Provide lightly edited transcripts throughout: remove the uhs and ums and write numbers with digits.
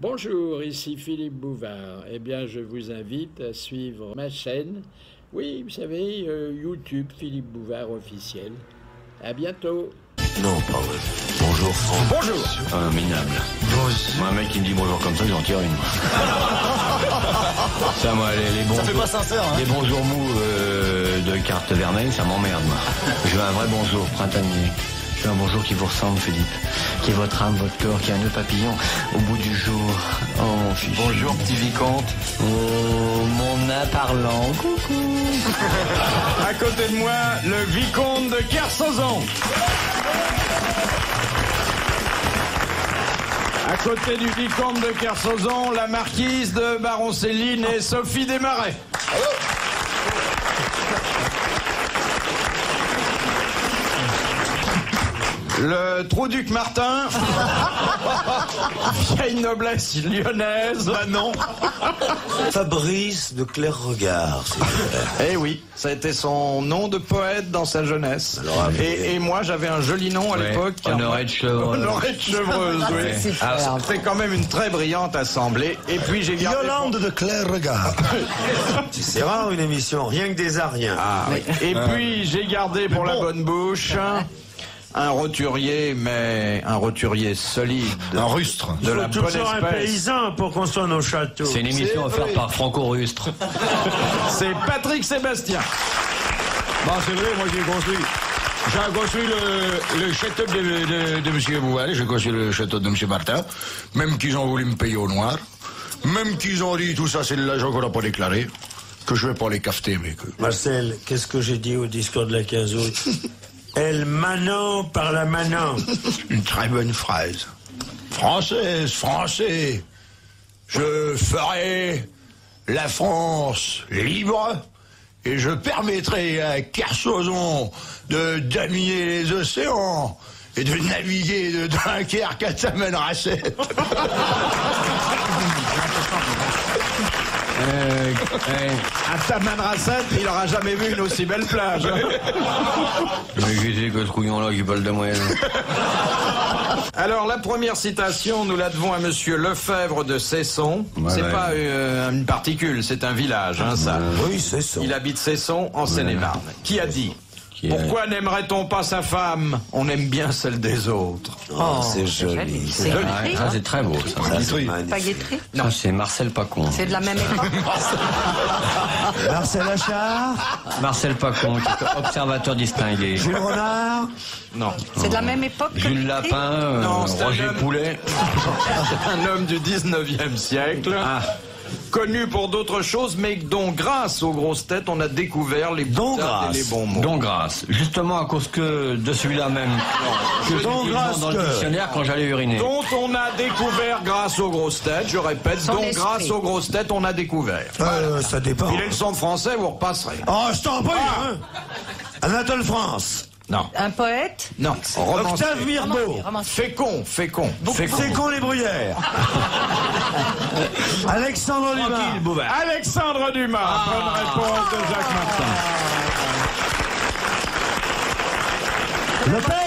Bonjour, ici Philippe Bouvard. Eh bien, je vous invite à suivre ma chaîne. Oui, vous savez, YouTube Philippe Bouvard officiel. À bientôt. Non, pas vrai. Bonjour, Franck. Bonjour. Minable. Bonjour. Moi, un mec qui me dit bonjour comme ça, j'en tire une. Ça, moi, les bons. Ça fait pas sincère, hein. Les bonjours mous de carte vermeille, ça m'emmerde, moi. Je veux un vrai bonjour printanier. Je veux un bonjour qui vous ressemble, Philippe. Qui est votre âme, votre corps, qui a un nœud papillon au bout du jour. Oh, mon fils. Bonjour, petit vicomte. Oh, mon nain parlant. Coucou. À côté de moi, le vicomte de Kersozon. À côté du vicomte de Kersozon, la marquise de Baron-Céline et Sophie Desmarais. Le Trou-Duc Martin, vieille noblesse lyonnaise. Ah non. Fabrice de Clair-Regard, s'il vous plaît. Eh oui, ça a été son nom de poète dans sa jeunesse. Alors, et moi, j'avais un joli nom à l'époque. Honoré de Chevreuse. Honoré de Chevreuse, oui. Ouais. Ah, c'est quand même une très brillante assemblée. Et puis j'ai gardé... Yolande de Clair-Regard. C'est rare une émission, rien que des Ariens. Ah, oui. Et puis j'ai gardé pour la bonne bouche un roturier, mais un roturier solide. Un rustre. De la bonne toujours un espèce. paysan pour construire nos châteaux. C'est une émission offerte par Franco Rustre. C'est Patrick Sébastien. Bon, c'est vrai, moi j'ai construit le château de M. Bouval, j'ai construit le château de M. Martin, même qu'ils ont voulu me payer au noir, même qu'ils ont dit tout ça c'est de l'argent qu'on n'a pas déclaré, que je vais pas les cafeter, mais que... Marcel, qu'est-ce que j'ai dit au discours de la 15 août? Elle manant par la manant. Une très bonne phrase. Français, je ferai la France libre et je permettrai à Kersozon de dominer les océans et de naviguer de Dunkerque à Tamanrasset. À Tamanrasset, il n'aura jamais vu une aussi belle plage. Mais je sais que ce couillon-là qui parle de moi. Alors, la première citation, nous la devons à monsieur Lefebvre de Cesson. Ouais, C'est ouais. pas une particule, c'est un village, hein, ça. Oui, c'est ça. Il habite Cesson, en Seine-et-Marne. Qui a dit Pourquoi n'aimerait-on pas sa femme? On aime bien celle des autres. Oh, c'est joli. C'est Ah, ça, c'est très beau, ça. Paguetterie. Ça, c'est Marcel Pacon. C'est de la même époque. Marcel Achard. Marcel Pacon, qui est observateur distingué. Jules Renard. Non. C'est de la même époque que Jules Paguetterie. Lapin, Non, c'est Roger un homme. Poulet. C'est un homme du 19e siècle. Connu pour d'autres choses, mais dont grâce aux grosses têtes, on a découvert les Don boutades et grâce. les bons mots. Don grâce. Justement à cause que de celui-là même. Que Don j'ai grâce dans le que- dictionnaire quand j'allais uriner. Dont on a découvert grâce aux grosses têtes, je répète, Son dont esprit. grâce aux grosses têtes, on a découvert. Ça dépend. Il est leçon de français, vous repasserez. Oh, je t'en prie, hein. Anatole France. Non. Un poète. Non. Romancier. Octave Mirbeau. Fécond. C'est con les bruyères. Alexandre Dumas. Alexandre Dumas. Bonne réponse de Jacques Martin. Le père.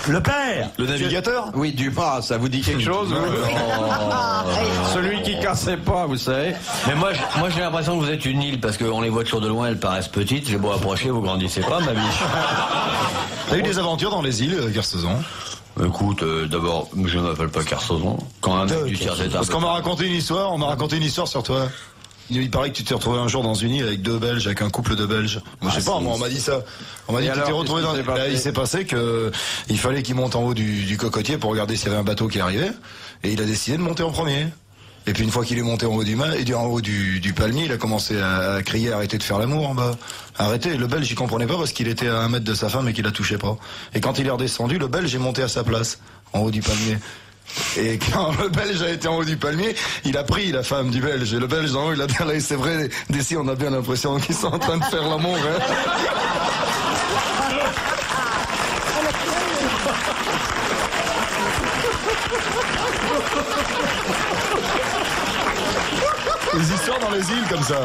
Le père. Le navigateur. Oui, Dumas, ça vous dit quelque chose vous Celui qui cassait pas, vous savez. Mais moi j'ai l'impression que vous êtes une île parce qu'on les voit toujours de loin, elles paraissent petites. J'ai beau approcher, vous grandissez pas, ma biche. T'as eu des aventures dans les îles, Kersozon? Écoute, d'abord, je ne m'appelle pas Kersozon. Quand un mec du tiers état. Parce qu'on m'a raconté une histoire, sur toi. Il paraît que tu t'es retrouvé un jour dans une île avec deux Belges, avec un couple de Belges. Moi, je sais pas, moi, on m'a dit ça. On m'a dit Et que tu alors, t'es retrouvé qu'est-ce qui s'est Là, passé il s'est passé que il fallait qu'il monte en haut du cocotier pour regarder s'il y avait un bateau qui arrivait. Et il a décidé de monter en premier. Et puis une fois qu'il est monté en haut du palmier, il a commencé à crier arrêtez de faire l'amour en bas. Arrêtez. Le Belge, il comprenait pas parce qu'il était à 1 mètre de sa femme et qu'il la touchait pas. Et quand il est redescendu, le Belge est monté à sa place, en haut du palmier. Et quand le Belge a été en haut du palmier, il a pris la femme du Belge. Et le Belge en haut, il a dit là, c'est vrai, d'ici on a bien l'impression qu'ils sont en train de faire l'amour. Hein. Des histoires dans les îles comme ça.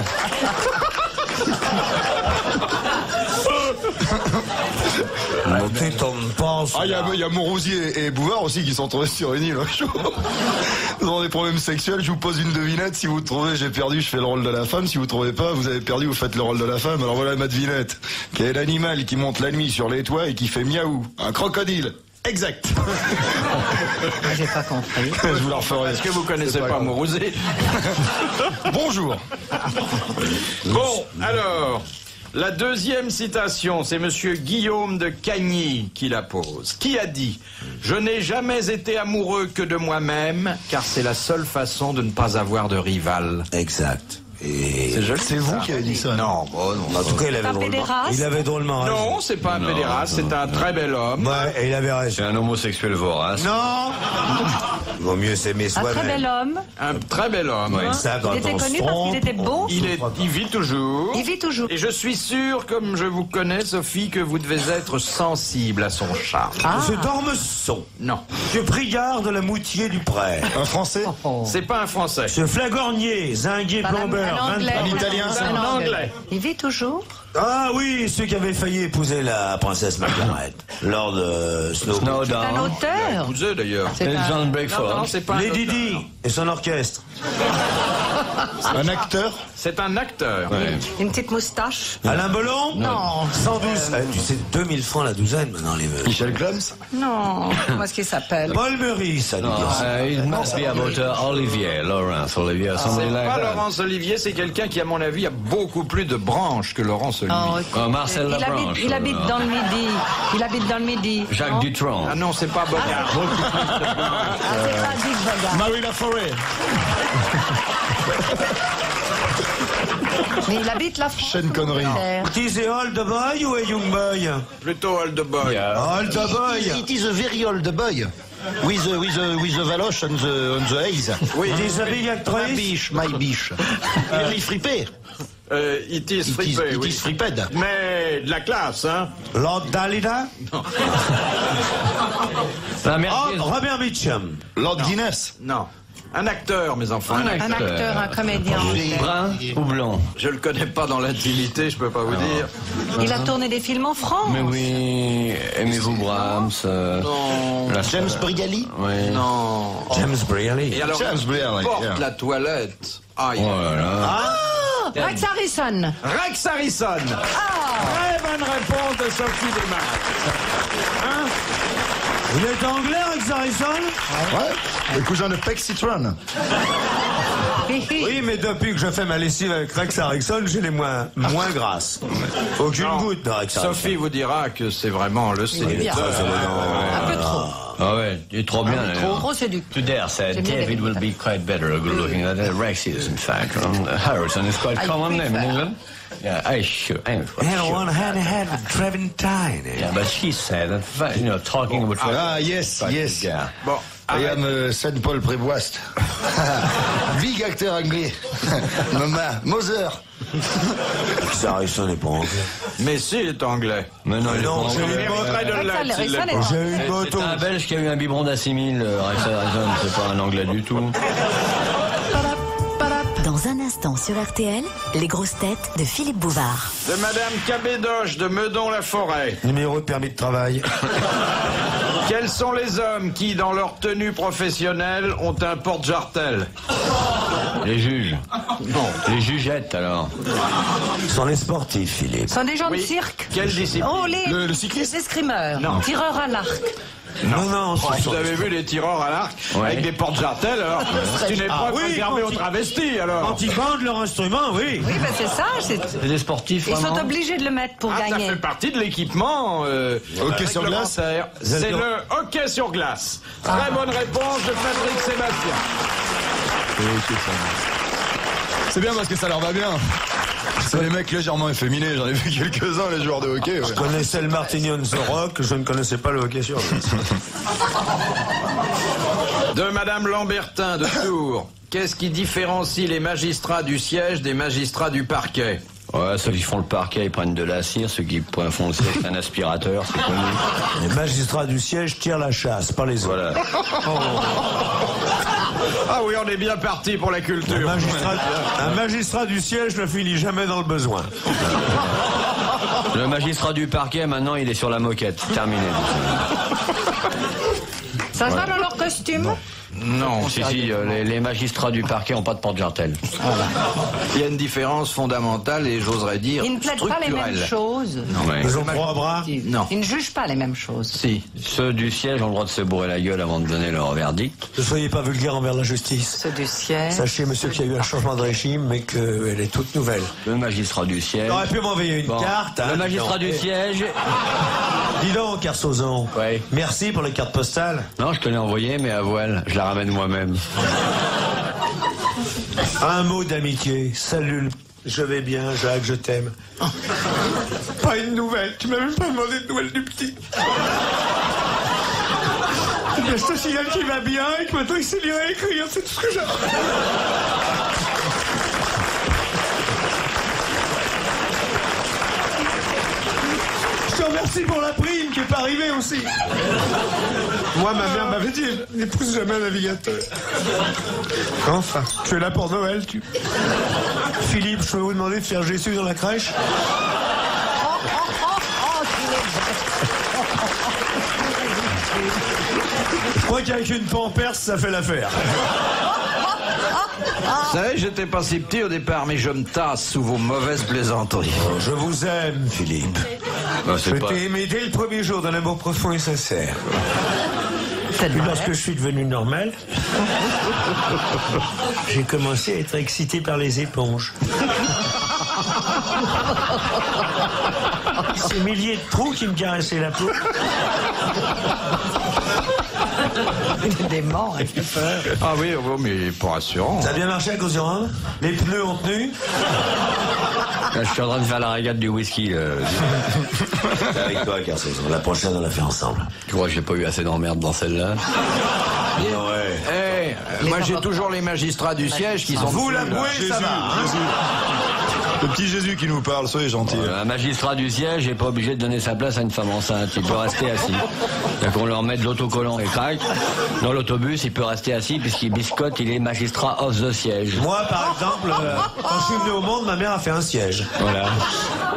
Tu tombes pas. Ah, il y a Monrouzier et Bouvard aussi qui sont tombés sur une île un jour. Ils ont des problèmes sexuels, je vous pose une devinette, si vous trouvez j'ai perdu, je fais le rôle de la femme, si vous trouvez pas, vous avez perdu, vous faites le rôle de la femme. Alors voilà ma devinette. Quel est l'animal qui monte la nuit sur les toits et qui fait miaou? Un crocodile. Exact. J'ai pas compris. Je vous la referai. Est-ce que vous connaissez pas Mourouzé? Bonjour. Bon, alors, la deuxième citation, c'est monsieur Guillaume de Cagny qui la pose. Qui a dit « Je n'ai jamais été amoureux que de moi-même, car c'est la seule façon de ne pas avoir de rival. » Exact. Et C'est vous qui avez dit ça? Non, bon, non. en tout cas, Un pédéraste? il avait drôlement raison. Non, c'est pas un pédéraste, c'est un très bel homme. Ouais, et il avait raison. C'est un homosexuel vorace. Non. Vaut mieux s'aimer Un soi-même. très bel homme. Un très bel homme. Ouais. Ça, quand Il était on se connu parce trompe, qu'il était beau. Il vit toujours. Il vit toujours. Et je suis sûr, comme je vous connais, Sophie, que vous devez être sensible à son charme. Monsieur Dormesson. Non, Monsieur Prigard de la Moutier du Pré. Un Français? c'est pas un Français. Monsieur Flagornier, zinguier plombeur. Un anglais. Un Italien? C'est un Anglais. Il vit toujours. Ah oui, ceux qui avaient failli épouser la princesse Margaret. Lord Snowdon. C'est un Snowdown. auteur. Épousé d'ailleurs. C'est un- John Non, Breakford. c'est pas un Lady auteur. Di et son orchestre. Un acteur? C'est un acteur. Ouais. Une petite moustache. Alain Belon. Non. 112. Tu sais, 2000 francs la douzaine maintenant, les meufs. Michel Clams? Non. Comment est-ce qu'il s'appelle? Paul Meurice, ça nous dit ça. It must be about Olivier, Laurence Olivier, C'est something like pas that. Laurence Olivier, c'est quelqu'un qui, à mon avis, a beaucoup plus de branches que Laurence Olivier. Oh, écoute, Marcel Labranche. il habite dans le Midi. Il habite dans le Midi. Jacques Non? Dutronc. Ah non, c'est pas Bogart. Ah, c'est pas Dick Bogart. Marie Laforêt. Mais il habite la France. Sean Connery. Is a old boy ou a young boy? Plutôt Old Boy. Old boy. It is a very old boy. With the valoche on the eyes. Oui, It is a big actress. Biche, my biche. Il est frippé. It is frippé, oui. fripped. Mais de la classe, hein. Lord Dalida. La Oh, merguez. Robert Mitchum. Lord Guinness. Non. Un acteur, mes enfants. Un Un acteur, un comédien. Brun ou blanc? Je le connais pas dans l'intimité, je peux pas vous dire. Il a tourné des films en France. Mais oui, aimez-vous Brahms? Non. James Brigali. Oui. Non. James Brearley. Et alors, James Brigali, porte yeah. la toilette. Aïe. Oh là là. Rex Harrison. Rex Harrison. Très bonne réponse de Sophie Desmarques. Hein? Vous êtes anglais, Rex Harrison? Ouais. Le cousin de Peck Citron. Oui, mais depuis que je fais ma lessive avec Rex Harrison, j'ai les moins grasses. Aucune Non. goutte de Rex Harrison. Sophie vous dira que c'est vraiment le séducteur. Un peu trop. Ah ouais, il est trop bien. d'ailleurs. Trop séducteur. Today said J'aime bien David les will be quite better good looking than Rex is, in fact. Harrison is quite I common name in prefer. England. Yeah, I sure. I'm And sure. one hand had with Treventine. Yeah, but she said that, you know, talking about Ah, yes, yes. Yeah. Bon, I am Saint Paul Prévost. Big acteur anglais. Maman, Moser. Rex Harrison n'est pas anglais. mais si, il est anglais. Mais non, il est non, pas j'ai anglais. Il mériterait de Rex l'être s'il l'est Harrison pas. est- J'ai eu une moto. C'est un Belge qui a eu un biberon d'assimile, Rex Harrison, c'est pas un anglais du tout. Dans un instant sur RTL, les grosses têtes de Philippe Bouvard. De Madame Cabédoche de Meudon-la-Forêt. Numéro de permis de travail. Quels sont les hommes qui, dans leur tenue professionnelle, ont un porte-jartel? Les juges. Non. Les jugettes, alors. Ce sont les sportifs, Philippe. Ce sont des gens de Oui. cirque. Quelle discipline? Oh, les cycliste. les escrimeurs. Non. Tireurs à l'arc. Non, ce sont Vous avez vu les tireurs à l'arc Ouais. avec des porte-jartels, alors c'est une épreuve oui, réservée quand aux ils- travestis, alors. Quand ils vendent leur instrument, oui. Oui, ben c'est ça. C'est des sportifs, Ils sont vraiment. obligés de le mettre pour Ah, ça gagner. fait partie de l'équipement. Hockey sur glace. réglementaire. C'est le hockey sur glace. Très bonne réponse de Patrick Sébastien. C'est bien parce que ça leur va bien. C'est les mecs légèrement efféminés, j'en ai vu quelques-uns, les joueurs de hockey. Ouais. Je connaissais le Martignon The Rock, je ne connaissais pas le hockey sur glace. De Madame Lambertin de Tours. Qu'est-ce qui différencie les magistrats du siège des magistrats du parquet? Ouais, ceux qui font le parquet, ils prennent de la cire. Ceux qui font le siège, c'est un aspirateur, c'est connu. Les magistrats du siège tirent la chasse, pas les autres. Voilà. Ah oui, on est bien parti pour la culture. Un magistrat du siège ne finit jamais dans le besoin. Le magistrat du parquet, maintenant, il est sur la moquette. Terminé. Ça va dans leur costume? Non, Si, les magistrats du parquet n'ont pas de porte-jartel. il y a une différence fondamentale et j'oserais dire Ils ne plaident pas les mêmes structurelle. choses. Ouais. Ils ont 3 bras. Non. Ils ne jugent pas les mêmes choses. Si. Ceux du siège ont le droit de se bourrer la gueule avant de donner leur verdict. Ne soyez pas vulgaire envers la justice. Ceux du siège. Sachez, monsieur, qu'il y a eu un changement de régime, mais qu'elle est toute nouvelle. Le magistrat du siège. Il aurait pu m'envoyer une Bon. carte. Hein, Le magistrat du siège. Dis donc, Carsozon. Ouais. Merci pour les cartes postales. Non, je te l'ai envoyé, mais à voile. Je la ramène moi-même. Un mot d'amitié. Salut. Je vais bien, Jacques, je t'aime. Pas une nouvelle. Tu m'as même pas demandé de nouvelles du petit. Je te signale qu'il va bien et que maintenant il sait lire et écrire. C'est tout ce que j'ai. Je te remercie pour la prime qui est pas arrivée aussi. Moi, ma mère m'avait dit, n'épouse jamais un navigateur. Enfin, tu es là pour Noël, tu. Philippe, je peux vous demander de faire Jésus dans la crèche? Je crois qu'avec une pampers, ça fait l'affaire. Vous savez, j'étais pas si petit au départ, mais je me tasse sous vos mauvaises plaisanteries. Je vous aime, Philippe. Non, Je c'est pas... t'ai aimé dès le premier jour d'un amour profond et sincère. C'est Puis vrai. lorsque je suis devenu normal, j'ai commencé à être excité par les éponges. Ces milliers de trous qui me caressaient la peau. Il est dément, il fait peur. Ah oui, mais pas rassurant. Ça a bien marché à cause du rhum? Les pneus ont tenu? Là, je suis en train de faire la régate du whisky. C'est avec toi, Carsozon. La prochaine, on la fait ensemble. Tu crois que j'ai pas eu assez d'emmerde dans celle-là? Ouais. Moi j'ai toujours les magistrats du siège qui sont... Vous dessus, là. l'avouez, ça va. Jésus. Le petit Jésus qui nous parle, soyez gentil. Un magistrat du siège n'est pas obligé de donner sa place à une femme enceinte. Il peut rester assis. Il qu'on leur mette de l'autocollant et craque. Dans l'autobus, il peut rester assis puisqu'il biscotte, il est magistrat off the siège. Moi, par exemple, quand je suis venu au monde, ma mère a fait un siège. Voilà.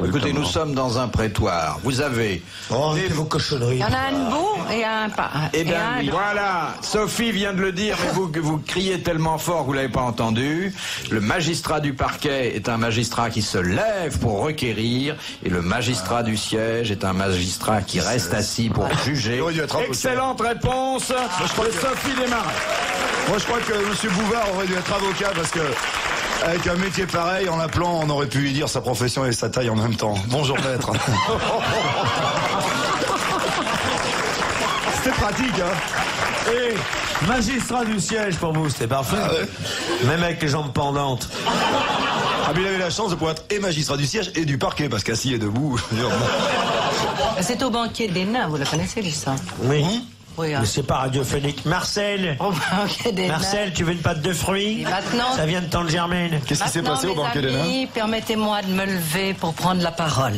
Écoutez, nous sommes dans un prétoire. Vous avez... Oh, arrêtez vos cochonneries. Il y en a un debout et un pas. Eh et bien, un debout. voilà, Sophie vient de le dire, mais vous criez tellement fort que vous l'avez pas entendu. Le magistrat du parquet est un magistrat qui se lève pour requérir, et le magistrat du siège est un magistrat qui reste assis pour juger. Il aurait dû être avocat. Excellente réponse de Sophie Desmarais. Moi, je crois que M. Bouvard aurait dû être avocat parce que, avec un métier pareil, en appelant, on aurait pu lui dire sa profession et sa taille en même temps. Bonjour, maître. C'était pratique, hein. Et magistrat du siège pour vous, c'était parfait. Même avec les jambes pendantes. Ah, mais il avait la chance de pouvoir être et magistrat du siège et du parquet, parce qu'assis et debout, je veux dire, bon. C'est au banquet des nains, vous le connaissez, l'histoire? Oui. Oui, hein. Mais c'est pas radiophonique. Marcel, Au banquet des Marcel, tu veux une pâte de fruits? Et maintenant- Ça vient de Tante Germaine. Qu'est-ce qui s'est Maintenant, passé au mes banquet des nains? amis, permettez-moi de me lever pour prendre la parole.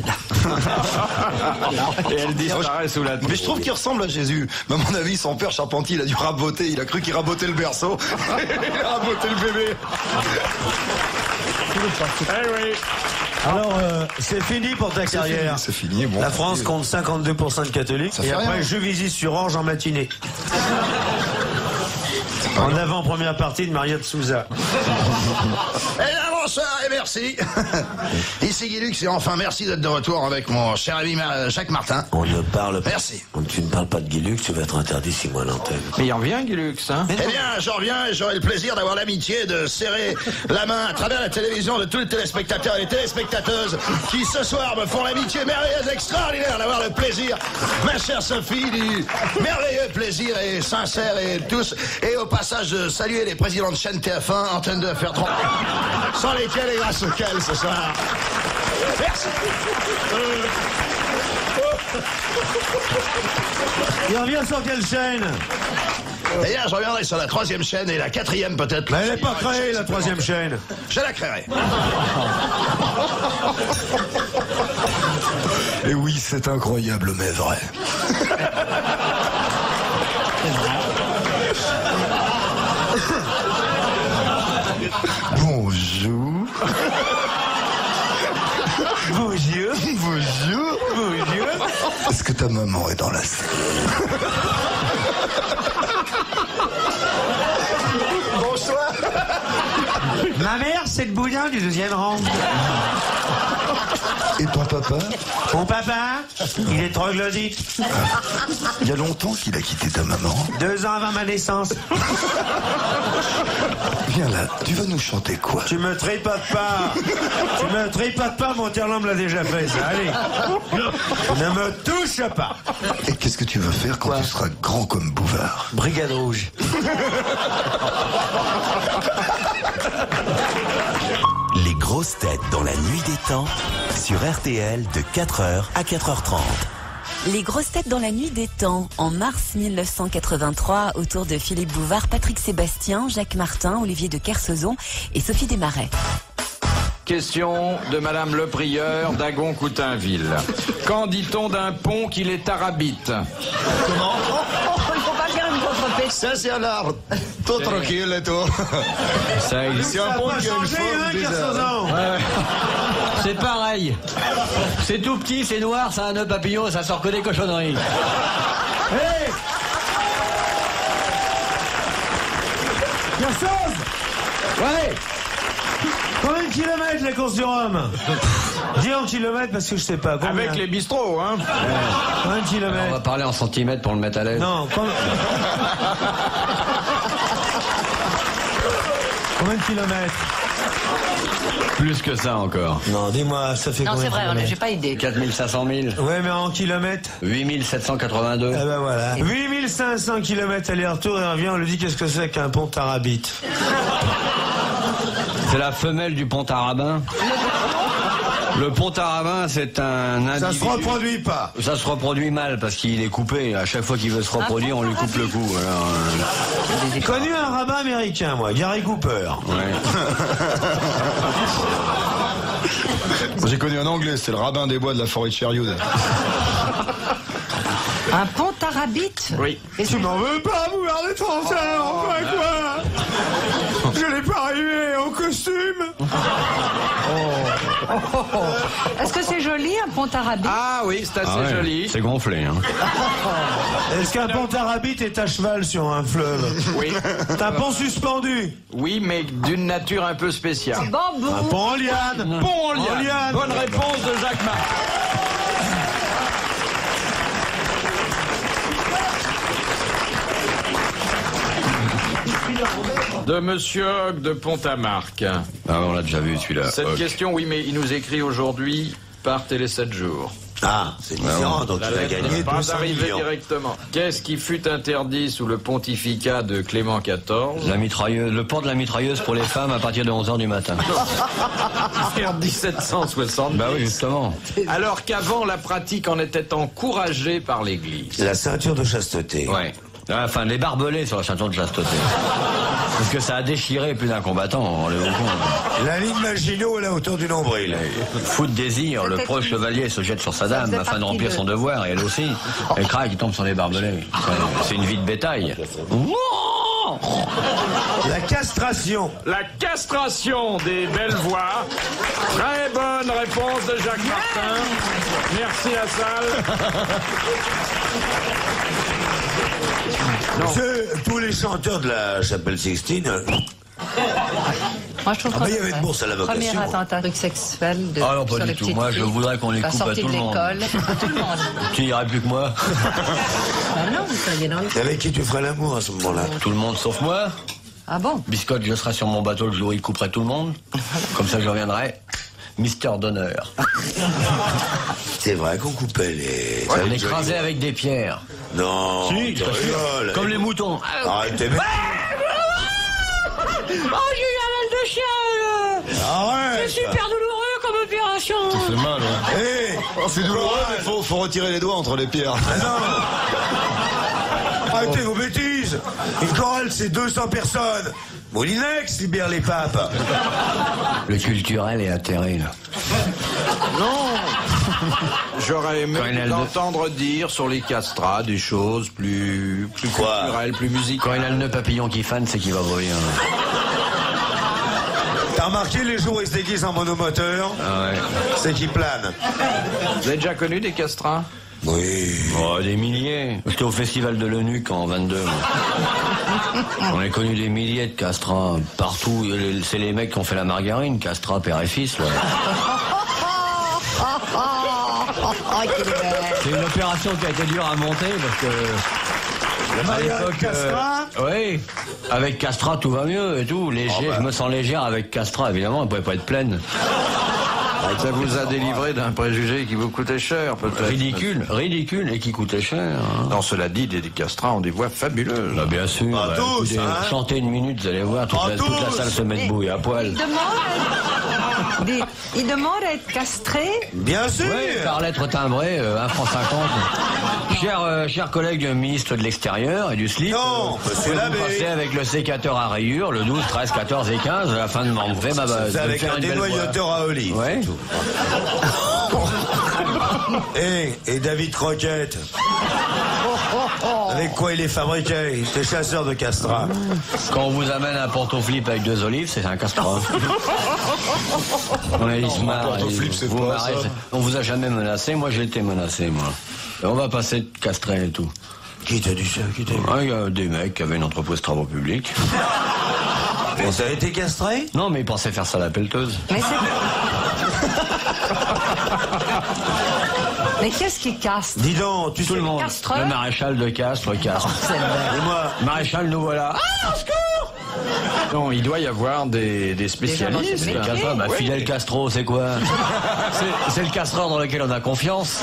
Et elle disparaît sous la Mais je trouve qu'il ressemble à Jésus. Mais à mon avis, son père Charpentier, il a dû raboter. Il a cru qu'il rabotait le berceau. Il a raboté le bébé. Eh oui. Alors, c'est fini pour ta carrière. C'est fini, bon. La France compte 52% de catholiques. Ça Et fait après, rien. je visite sur Orge en matinée. En avant-première partie de Maria de Souza. Eh bien, bonsoir et merci. Ici Guy Lux et enfin merci d'être de retour avec mon cher ami Jacques Martin. On ne parle pas. Merci. Tu ne parles pas de Guy Lux, tu vas être interdit 6 mois à l'antenne. Mais il en vient, Guy Lux, hein? Eh bien, j'en reviens et j'aurai le plaisir d'avoir l'amitié de serrer la main à travers la télévision de tous les téléspectateurs et les téléspectateuses qui ce soir me font l'amitié merveilleuse, extraordinaire d'avoir le plaisir, ma chère Sophie, du merveilleux plaisir et sincère et tous. Et au passage, de saluer les présidents de chaîne TF1, Antenne 2, FR3, sans lesquels et grâce auxquels ce soir. Merci. Il revient sur quelle chaîne? Eh bien, je reviendrai sur la 3e chaîne et la 4e peut-être. Mais elle n'est pas créée, la 3e chaîne. Je la créerai. Et oui, c'est incroyable, mais vrai. Bonjour. Bonjour. Bonjour. ta maman est dans la salle. Bonsoir. Ma mère, c'est le boudin du 2e rang. Et ton papa? Mon papa, il est troglodyte. Il y a longtemps qu'il a quitté ta maman. 2 ans avant ma naissance. Viens là, tu vas nous chanter quoi? Tu me tripotes pas. Tu me tripotes pas, mon Terland me l'a déjà fait, ça. Allez. Ne me touche pas. Et qu'est-ce que tu vas faire quand tu seras grand comme Bouvard? Brigade rouge. Les grosses têtes dans la nuit des temps sur RTL de 4h à 4h30. Les grosses têtes dans la nuit des temps. En mars 1983, autour de Philippe Bouvard, Patrick Sébastien, Jacques Martin, Olivier de Kersauzon et Sophie Desmarais. Question de Madame Le Prieur d'Agon-Coutainville. Quand dit-on d'un pont qu'il est arabite? Il faut pas faire une contrepète. Ça, c'est un arbre. Tout tranquille et tout. Ça existe. C'est un pont qui a une forme bizarre. C'est pareil. C'est tout petit, c'est noir, ça a un nœud papillon et ça sort que des cochonneries. Hé Kersauzon. Ouais. Combien de kilomètres la course du Rhum? Dis en kilomètres parce que je sais pas. Combien? Avec les bistrots, hein. Combien de On kilomètres? va parler en centimètres pour le mettre à l'aise. Non, combien de kilomètres? Plus que ça encore. Non, dis-moi, ça fait Non, combien c'est de vrai, kilomètres? j'ai pas idée. 4500 000. Ouais, mais en kilomètres? 8782. Eh ben voilà. 8500 kilomètres aller-retour et on revient, on lui dit qu'est-ce que c'est qu'un pont arabite. C'est la femelle du pont arabin. Le pont arabin, c'est un individu. Ça se reproduit pas. Ça se reproduit mal parce qu'il est coupé. À chaque fois qu'il veut se reproduire, on lui coupe le cou. Alors, J'ai connu un rabbin américain, moi, Gary Cooper. ouais. J'ai connu un anglais, c'est le rabbin des bois de la forêt de Sherwood. Un pont arabite? Oui. Tu m'en veux pas, Bouvard des Français, enfin quoi? Je l'ai pas arrivé en costume. Est-ce que c'est joli, un pont arabite? Ah oui, c'est assez Ah ouais, joli. C'est gonflé. Hein. Est-ce qu'un pont arabite est à cheval sur un fleuve? Oui. C'est un pont suspendu. Oui, mais d'une nature un peu spéciale. Bambou. Un pont en liane. Pont en liane. En liane. Bonne réponse de Jacques Martin. De Monsieur Hogg de Pont-à-Marc. Ah, on l'a déjà vu celui-là. Cette question, oui, mais il nous écrit aujourd'hui par Télé 7 jours. Ah, c'est différent, donc La il a lettre gagné n'est pas 200 arrivée millions. directement. Qu'est-ce qui fut interdit sous le pontificat de Clément XIV La mitrailleuse, le port de la mitrailleuse pour les femmes à partir de 11h du matin. vers 1760. Bah oui, justement. Alors qu'avant, la pratique en était encouragée par l'Église. La ceinture de chasteté. Ouais. Enfin, les barbelés sur la ceinture de chasteté. Parce que ça a déchiré plus d'un combattant. On est au fond. La ligne Maginot à la hauteur du nombril. Fou de désir, le proche chevalier se jette sur sa dame faisait afin de partie remplir de- son devoir, et elle aussi. Elle craque, il tombe sur les barbelés. C'est une vie de bétail. La castration. La castration des belles voix. Très bonne réponse de Jacques Martin. Merci la salle. C'est tous les chanteurs de la chapelle Sixtine. Moi, je trouve Ah, mais il y avait de bourse à la Premier vocation. attentat sexuel de. Ah non, pas sur du les tout. petites Moi, je filles. voudrais qu'on les La coupe à sortie tout de le monde. l'école. À tout le monde. Tu irais plus que moi. Ah non, vous seriez dans le. Avec qui tu ferais l'amour à ce moment-là? Tout le monde sauf moi. Ah bon? Biscotte, je serai sur mon bateau le jour où il couperait tout le monde. Comme ça, je reviendrai. Mister d'honneur. C'est vrai qu'on coupait les... On l'écrasait avec des pierres. Non, Si, tu je t'assure. rigoles. Comme les moutons. Arrêtez. Oh, j'ai eu un mal de chien! Arrête. C'est super douloureux comme opération! C'est mal, ouais. Hé, C'est douloureux, mais faut retirer les doigts entre les pierres. arrêtez vos bêtises. Une chorale, c'est 200 personnes. Moulinex libère les papes. Le culturel est atterré, là. Non. J'aurais Quand il a aimé le- l'entendre dire sur les castrats des choses plus Quoi culturelles, plus musicales. Quand il a le nœud papillon qui fane, c'est qu'il va vouloir. T'as remarqué les jours où il se déguise en monomoteur? Ah ouais. C'est qu'il plane. Vous avez déjà connu des castrats? Oui. Oh, des milliers. J'étais au festival de l'Eunuque en 22. On a connu des milliers de castrats partout. C'est les mecs qui ont fait la margarine, castrats, père et fils. Là. C'est une opération qui a été dure à monter parce que... À l'époque, Castrat oui, avec Castrat tout va mieux et tout. Léger, je me sens légère avec Castrat, évidemment, elle pouvait pas être pleine. Ça vous a délivré d'un préjugé qui vous coûtait cher, peut-être. Ridicule, et qui coûtait cher. Hein. Non, cela dit, des castrats ont des voix fabuleuses. Bah, bien sûr. Pas tous, écoutez, hein. Chantez une minute, vous allez voir, toute la salle se met debout et à poil. Il demande à être castré. Bien sûr. Oui, par lettre timbrée, 1,50 francs. Cher collègue ministre de l'Extérieur et du slip, Non, monsieur vous l'abbé. passez avec le sécateur à rayures, le 12, 13, 14 et 15, à la fin de m'enlever ma base. C'est avec un dénoyateur à olive. Ouais. Et David Croquette. Avec quoi il est fabriqué? Il était chasseur de castrats. Quand on vous amène un porto-flip avec 2 olives, c'est un castrat. On a dit se marre, porto-flip, c'est vous pas marrez, ça. on vous a jamais menacé, moi j'ai été menacé, moi. Et on va passer de castré et tout. Qui t'a dit ça? Qui t'a dit? Il y a des mecs qui avaient une entreprise de travaux publics. Mais ça a été castré? Non, mais ils pensaient faire ça à la pelleteuse. Mais c'est... Mais qu'est-ce qui castre? Dis donc, tu Tout sais le monde. Castreur. Le maréchal de Castres, Castres. Et moi, Maréchal, nous voilà. Non, il doit y avoir des spécialistes. Des gens dans ce Castro, bah, Oui. Fidel Castro, c'est quoi? C'est le castreur dans lequel on a confiance.